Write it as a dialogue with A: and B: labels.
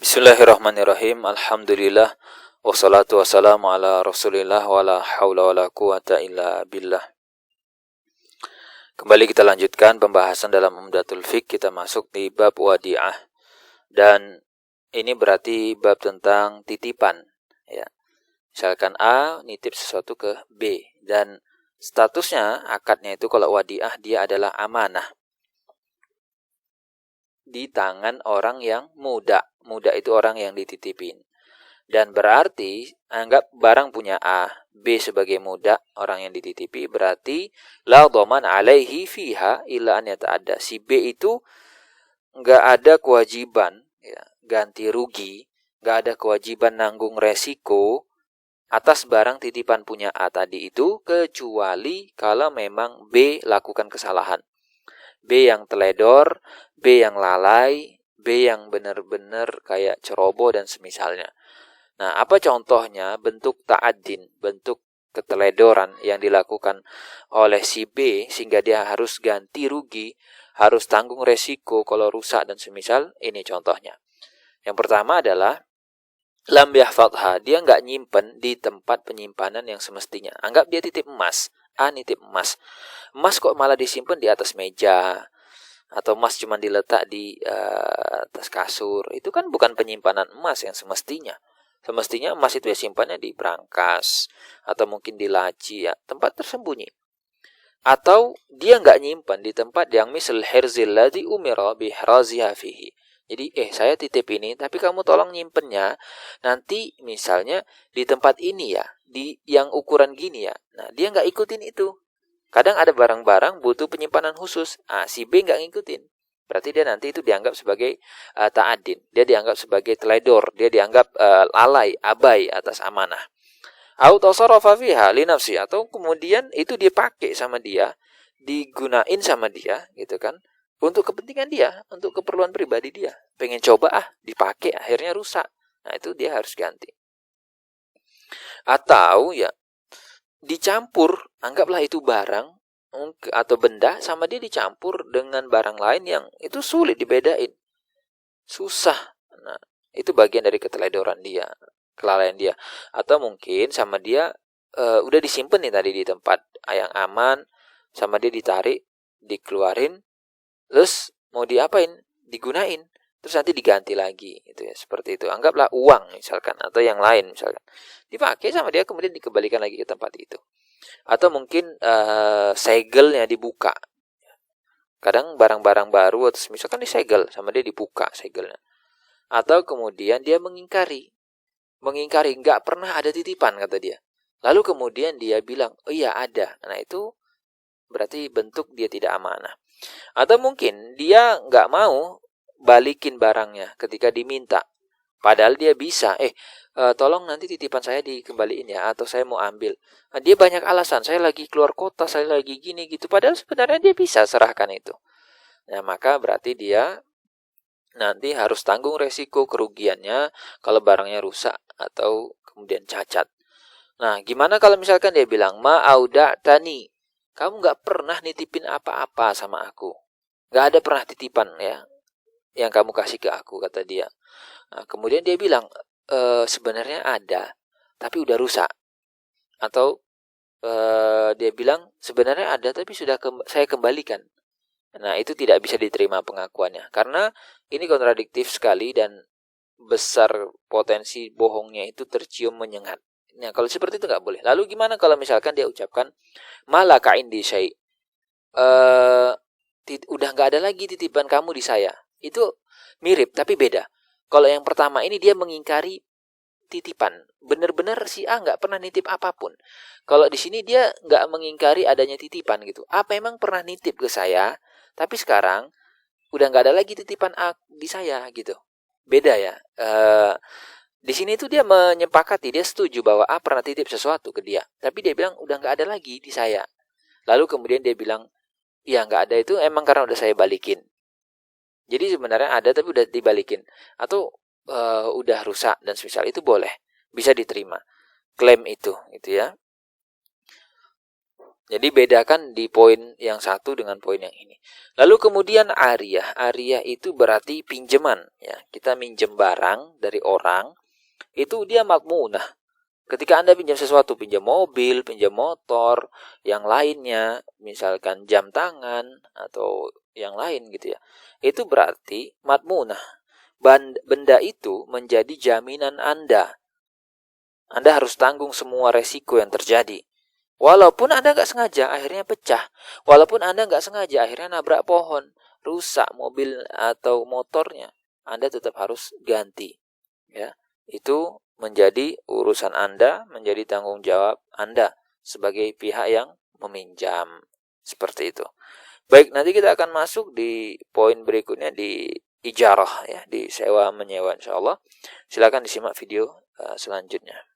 A: Bismillahirrahmanirrahim. Alhamdulillah. Wassalatu wassalamu ala rasulillah wa la hawla wa la quwata illa billah. Kembali kita lanjutkan pembahasan dalam Umdatul Fiqh. Kita masuk di bab wadi'ah. Dan ini berarti bab tentang titipan. Ya. Misalkan A nitip sesuatu ke B. Dan statusnya, akadnya itu kalau wadi'ah dia adalah amanah. Di tangan orang yang muda. Muda itu orang yang dititipin. Dan berarti, anggap barang punya A, B sebagai muda, orang yang dititipi, berarti la dhaman alaihi fiha illa an yata'adda. Si B itu nggak ada kewajiban ya, ganti rugi, nggak ada kewajiban nanggung resiko atas barang titipan punya A tadi itu, kecuali kalau memang B lakukan kesalahan. B yang teledor, B yang lalai, B yang benar-benar kayak ceroboh dan semisalnya. Nah, apa contohnya? Bentuk ta'addin, bentuk keteledoran yang dilakukan oleh si B sehingga dia harus ganti rugi, harus tanggung resiko kalau rusak dan semisal. Ini contohnya. Yang pertama adalah lam yahfadha, dia nggak nyimpen di tempat penyimpanan yang semestinya. Anggap dia titip emas, A nitip emas. Emas kok malah disimpan di atas meja, atau emas cuma diletak di atas kasur. Itu kan bukan penyimpanan emas yang semestinya. Semestinya emas itu ya simpannya di brankas, atau mungkin di laci, ya, tempat tersembunyi. Atau dia nggak nyimpan di tempat yang misal hirzil ladzi umira bihraziha fihi. Jadi, saya titip ini, tapi kamu tolong nyimpennya. Nanti misalnya di tempat ini ya, di yang ukuran gini ya. Nah, dia nggak ikutin itu. Kadang ada barang-barang butuh penyimpanan khusus. Si B nggak ngikutin. Berarti dia nanti itu dianggap sebagai ta'adin. Dia dianggap sebagai teledor. Dia dianggap lalai, abai atas amanah. Au tasarrafa fiha li nafsi, atau kemudian itu dipakai sama dia, digunain sama dia, gitu kan. Untuk kepentingan dia, untuk keperluan pribadi dia. Pengen coba dipakai, akhirnya rusak. Nah, itu dia harus ganti. Atau ya dicampur, anggaplah itu barang atau benda sama dia dicampur dengan barang lain yang itu sulit dibedain. Susah. Nah, itu bagian dari keteledoran dia, kelalaian dia. Atau mungkin sama dia udah disimpan nih tadi di tempat yang aman, sama dia ditarik, dikeluarin, terus mau diapain? Digunain. Terus nanti diganti lagi, gitu ya, seperti itu. Anggaplah uang misalkan, atau yang lain misalkan. Dipakai sama dia, kemudian dikembalikan lagi ke tempat itu. Atau mungkin segelnya dibuka. Kadang barang-barang baru atau misalkan disegel sama dia, dibuka segelnya. Atau kemudian dia mengingkari, nggak pernah ada titipan kata dia. Lalu kemudian dia bilang, oh iya ada. Nah, itu berarti bentuk dia tidak amanah. Atau mungkin dia nggak mau balikin barangnya ketika diminta. Padahal dia bisa, tolong nanti titipan saya dikembaliin ya, atau saya mau ambil. Nah, dia banyak alasan, saya lagi keluar kota, saya lagi gini gitu. Padahal sebenarnya dia bisa serahkan itu. Nah, maka berarti dia nanti harus tanggung resiko kerugiannya kalau barangnya rusak atau kemudian cacat. Nah, gimana kalau misalkan dia bilang, ma'audatani, kamu nggak pernah nitipin apa-apa sama aku. Nggak ada pernah titipan ya yang kamu kasih ke aku, kata dia. Nah, kemudian dia bilang, sebenarnya ada, tapi udah rusak. Atau dia bilang, sebenarnya ada, tapi sudah saya kembalikan. Nah, itu tidak bisa diterima pengakuannya. Karena ini kontradiktif sekali dan besar potensi bohongnya itu tercium menyengat. Nah, kalau seperti itu nggak boleh. Lalu gimana kalau misalkan dia ucapkan, malaka indi syai', udah nggak ada lagi titipan kamu di saya. Itu mirip, tapi beda. Kalau yang pertama ini dia mengingkari titipan. Benar-benar si A nggak pernah nitip apapun. Kalau di sini dia nggak mengingkari adanya titipan gitu. A memang pernah nitip ke saya, tapi sekarang udah nggak ada lagi titipan A di saya gitu. Beda ya. Di sini tuh dia menyepakati, dia setuju bahwa A pernah titip sesuatu ke dia. Tapi dia bilang udah nggak ada lagi di saya. Lalu kemudian dia bilang, ya nggak ada itu emang karena udah saya balikin. Jadi sebenarnya ada tapi udah dibalikin. Atau udah rusak dan semisal, itu boleh, bisa diterima klaim itu, gitu ya. Jadi bedakan di poin yang satu dengan poin yang ini. Lalu kemudian ariyah. Ariyah itu berarti pinjaman. Ya, kita minjem barang dari orang, itu dia makmunah. Ketika Anda pinjam sesuatu, pinjam mobil, pinjam motor, yang lainnya, misalkan jam tangan atau yang lain gitu ya. Itu berarti makmunah. Benda itu menjadi jaminan Anda. Anda harus tanggung semua resiko yang terjadi. Walaupun Anda nggak sengaja, akhirnya pecah. Walaupun Anda nggak sengaja, akhirnya nabrak pohon, rusak mobil atau motornya, Anda tetap harus ganti. Ya, itu menjadi urusan Anda, menjadi tanggung jawab Anda sebagai pihak yang meminjam. Seperti itu. Baik, nanti kita akan masuk di poin berikutnya di ijarah, ya, di sewa menyewa, insyaallah. Silakan disimak video selanjutnya.